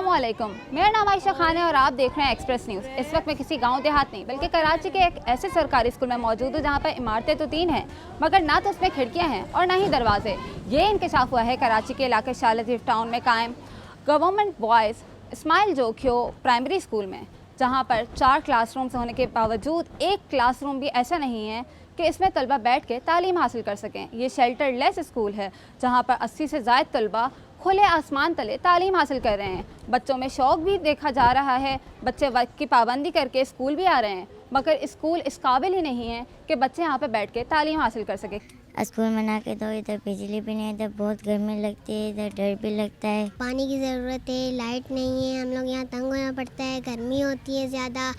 अस्सलामुअलैकुम, मेरा नाम आयशा खान है और आप देख रहे हैं एक्सप्रेस न्यूज़। इस वक्त मैं किसी गांव देहात नहीं बल्कि कराची के एक ऐसे सरकारी स्कूल में मौजूद हूँ जहां पर इमारतें तो 3 हैं मगर ना तो उसमें खिड़कियां हैं और ना ही दरवाजे। ये इंकशाफ हुआ है कराची के इलाके शालजीफ टाउन में कायम government boys Ismail Jokhio primary school में, जहाँ पर 4 क्लासरूम्स होने के बावजूद एक क्लासरूम भी ऐसा नहीं है कि इसमें तलबा बैठ के तालीम हासिल कर सकें। ये शेल्टर लेस स्कूल है जहाँ पर 80 से ज़ायद तलबा खुले आसमान तले तालीम हासिल कर रहे हैं। बच्चों में शौक़ भी देखा जा रहा है, बच्चे वक्त की पाबंदी करके स्कूल भी आ रहे हैं मगर स्कूल इस काबिल ही नहीं है कि बच्चे यहाँ पर बैठ के तालीम हासिल कर सकें। स्कूल में ना के तो इधर बिजली भी नहीं, इधर बहुत गर्मी लगती है, इधर डर भी लगता है। पानी की ज़रूरत है, लाइट नहीं है, हम लोग यहाँ तंग होना पड़ता है, गर्मी होती है ज़्यादा,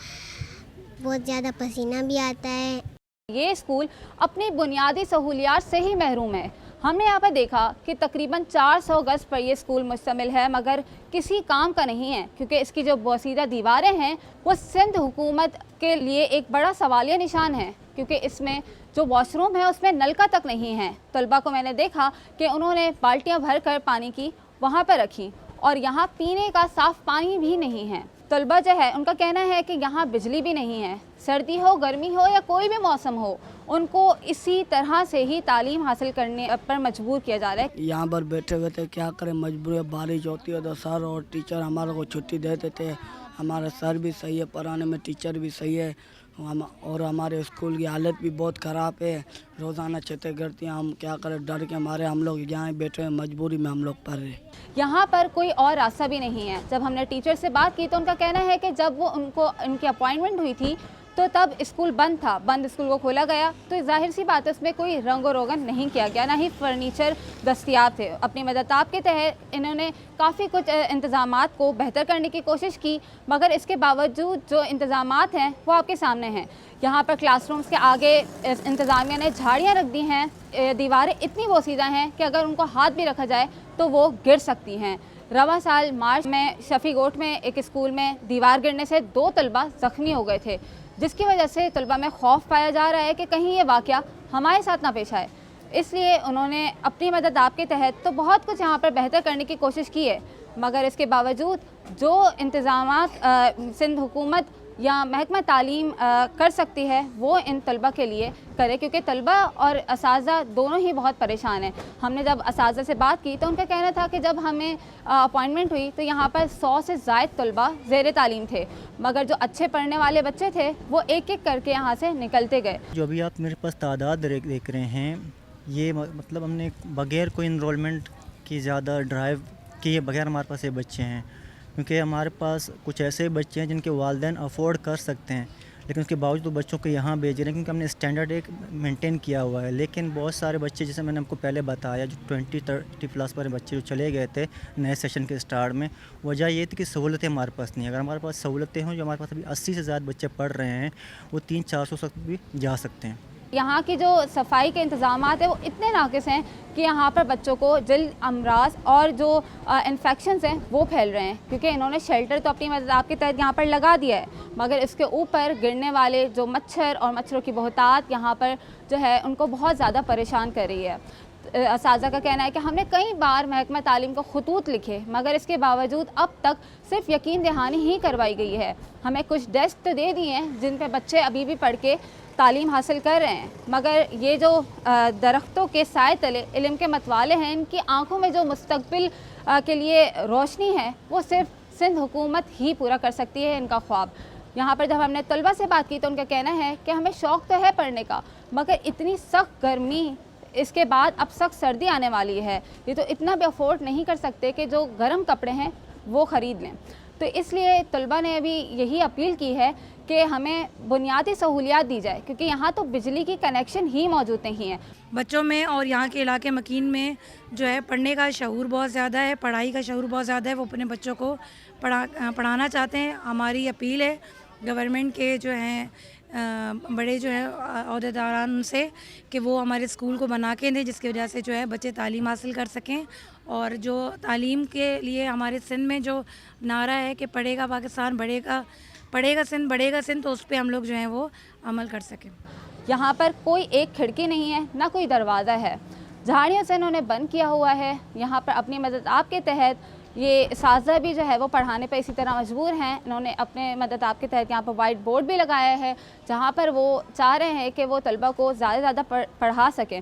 बहुत ज़्यादा पसीना भी आता है। ये स्कूल अपनी बुनियादी सहूलियात से ही महरूम है। हमने यहाँ पर देखा कि तकरीबन 400 गज पर यह स्कूल मुश्तमिल है मगर किसी काम का नहीं है क्योंकि इसकी जो बोसीदा दीवारें हैं वो सिंध हुकूमत के लिए एक बड़ा सवालिया निशान है क्योंकि इसमें जो वॉशरूम है उसमें नलका तक नहीं है। तलबा को मैंने देखा कि उन्होंने बाल्टियाँ भर कर पानी की वहाँ पर रखी और यहाँ पीने का साफ़ पानी भी नहीं है। तलबा जो है उनका कहना है कि यहाँ बिजली भी नहीं है, सर्दी हो गर्मी हो या कोई भी मौसम हो उनको इसी तरह से ही तालीम हासिल करने पर मजबूर किया जा रहा है। यहाँ पर बैठे हुए थे, क्या करें, मजबूर है। बारिश होती है तो सर और टीचर हमारे को छुट्टी दे देते हैं। हमारा सर भी सही है, पढ़ाने में टीचर भी सही है और हमारे स्कूल की हालत भी बहुत ख़राब है। रोज़ाना छतें गिरती हैं, हम क्या करें, डर के मारे हम लोग यहाँ बैठे हैं, मजबूरी में हम लोग पढ़ रहे हैं। यहाँ पर कोई और रास्ता भी नहीं है। जब हमने टीचर से बात की तो उनका कहना है कि जब वो उनकी अपॉइंटमेंट हुई थी तो तब स्कूल बंद था, बंद स्कूल को खोला गया तो जाहिर सी बात है उसमें कोई रंगो रोगन नहीं किया गया, ना ही फर्नीचर दस्तयाब थे। अपनी मदताब के तहत इन्होंने काफ़ी कुछ इंतज़ामात को बेहतर करने की कोशिश की मगर इसके बावजूद जो इंतज़ामात हैं वो आपके सामने हैं। यहाँ पर क्लासरूम्स के आगे इंतज़ामिया ने झाड़ियाँ रख दी हैं, दीवारें इतनी बोसीदा हैं कि अगर उनको हाथ भी रखा जाए तो वो गिर सकती हैं। रवा साल मार्च में शफीगोट में एक स्कूल में दीवार गिरने से 2 तलबा ज़ख्मी हो गए थे जिसकी वजह से तलबा में खौफ पाया जा रहा है कि कहीं ये वाक़या हमारे साथ ना पेश आए। इसलिए उन्होंने अपनी मदद आपके तहत तो बहुत कुछ यहाँ पर बेहतर करने की कोशिश की है मगर इसके बावजूद जो इंतज़ामात सिंध हुकूमत या महकमा तालीम कर सकती है वो इन तलबा के लिए करे क्योंकि तलबा और असातिज़ा दोनों ही बहुत परेशान हैं। हमने जब असातिज़ा से बात की तो उनका कहना था कि जब हमें अपॉइंटमेंट हुई तो यहाँ पर 100 से ज़ायद तलबा ज़ेर तालीम थे मगर जो अच्छे पढ़ने वाले बच्चे थे वो एक एक करके यहाँ से निकलते गए। जो अभी आप मेरे पास तादाद देख रहे हैं, ये मतलब हमने बग़ैर कोई इनरोलमेंट की ज़्यादा ड्राइव किए बगैर हमारे पास ये बच्चे हैं क्योंकि हमारे पास कुछ ऐसे बच्चे हैं जिनके वालिदैन अफोर्ड कर सकते हैं लेकिन उसके बावजूद तो बच्चों को यहाँ भेज रहे हैं क्योंकि हमने स्टैंडर्ड एक मेंटेन किया हुआ है। लेकिन बहुत सारे बच्चे, जैसे मैंने आपको पहले बताया, जो 20-30 प्लस पर बच्चे जो चले गए थे नए सेशन के स्टार्ट में, वजह ये थी कि सहूलतें हमारे पास नहीं। अगर हमारे पास सहूलतें हों, जो हमारे पास अभी 80 से ज़्यादा बच्चे पढ़ रहे हैं, वो 300-400 तक भी जा सकते हैं। यहाँ की जो सफाई के इंतज़ामात है वो इतने नाक़िस हैं कि यहाँ पर बच्चों को जल्द अमराज और जो इन्फेक्शंस हैं वो फैल रहे हैं क्योंकि इन्होंने शेल्टर तो अपनी मदद के तहत यहाँ पर लगा दिया है मगर इसके ऊपर गिरने वाले जो मच्छर और मच्छरों की बहुतात यहाँ पर जो है उनको बहुत ज़्यादा परेशान कर रही है। असातिज़ा का कहना है कि हमने कई बार महकमा तालीम को खतूत लिखे मगर इसके बावजूद अब तक सिर्फ यकीन दहानी ही करवाई गई है। हमें कुछ डेस्क तो दे दिए हैं जिन पे बच्चे अभी भी पढ़ के तालीम हासिल कर रहे हैं मगर ये जो दरख्तों के साए तले इल्म के मतवाले हैं, इनकी आंखों में जो मुस्तकबिल के लिए रोशनी है वो सिर्फ सिंध हुकूमत ही पूरा कर सकती है इनका ख्वाब। यहाँ पर जब हमने तलबा से बात की तो उनका कहना है कि हमें शौक़ तो है पढ़ने का मगर इतनी सख्त गर्मी, इसके बाद अब सख्त सर्दी आने वाली है, ये तो इतना भी अफोर्ड नहीं कर सकते कि जो गर्म कपड़े हैं वो ख़रीद लें। तो इसलिए तलबा ने अभी यही अपील की है कि हमें बुनियादी सहूलियात दी जाए क्योंकि यहाँ तो बिजली की कनेक्शन ही मौजूद नहीं है। बच्चों में और यहाँ के इलाके मकीन में जो है पढ़ने का शऊर बहुत ज़्यादा है, पढ़ाई का शऊर बहुत ज़्यादा है। वो अपने बच्चों को पढ़ाना चाहते हैं। हमारी अपील है गवर्नमेंट के जो हैं बड़े जो है अहदेदारान उनसे कि वो हमारे स्कूल को बना के दें जिसकी वजह से जो है बच्चे तालीम हासिल कर सकें और जो तालीम के लिए हमारे सिंध में जो नारा है कि पढ़ेगा पाकिस्तान बढ़ेगा, बढ़ेगा सिंध, तो उस पर हम लोग जो हैं वो अमल कर सकें। यहाँ पर कोई एक खिड़की नहीं है, ना कोई दरवाज़ा है, झाड़ियों से इन्होंने बंद किया हुआ है। यहाँ पर अपनी मदद आपके तहत ये इसाज़ा भी जो है वो पढ़ाने पर इसी तरह मजबूर हैं। इन्होंने अपने मदद आपके तहत यहाँ पर वाइट बोर्ड भी लगाया है जहाँ पर वो चाह रहे हैं कि वो तलबा को ज़्यादा से ज़्यादा पढ़ा सकें।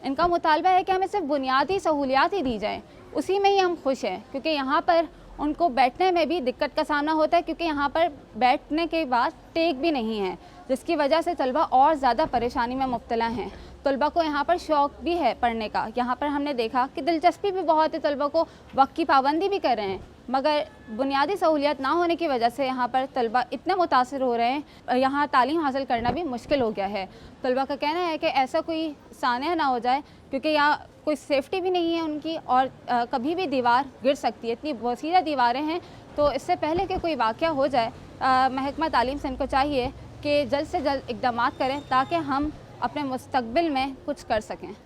इनका मुतालबा है कि हमें सिर्फ बुनियादी सहूलियात ही दी जाएँ, उसी में ही हम खुश हैं, क्योंकि यहाँ पर उनको बैठने में भी दिक्कत का सामना होता है, क्योंकि यहाँ पर बैठने के बाद टेक भी नहीं है, जिसकी वजह से तलबा और ज़्यादा परेशानी में मुब्तला हैं। तलबा को यहाँ पर शौक़ भी है पढ़ने का, यहाँ पर हमने देखा कि दिलचस्पी भी बहुत है, तलबा को वक्त की पाबंदी भी कर रहे हैं, मगर बुनियादी सहूलियत ना होने की वजह से यहाँ पर तलबा इतने मुतासिर हो रहे हैं, यहाँ तालीम हासिल करना भी मुश्किल हो गया है। तलबा का कहना है कि ऐसा कोई सानिया ना हो जाए, क्योंकि यहाँ कोई सेफ्टी भी नहीं है उनकी और कभी भी दीवार गिर सकती है, इतनी वसीला दीवारें हैं। तो इससे पहले कि कोई वाक़या हो जाए, महकमा तालीम से इनको चाहिए कि जल्द से जल्द इक़दामात करें ताकि हम अपने मुस्तक़बिल में कुछ कर सकें।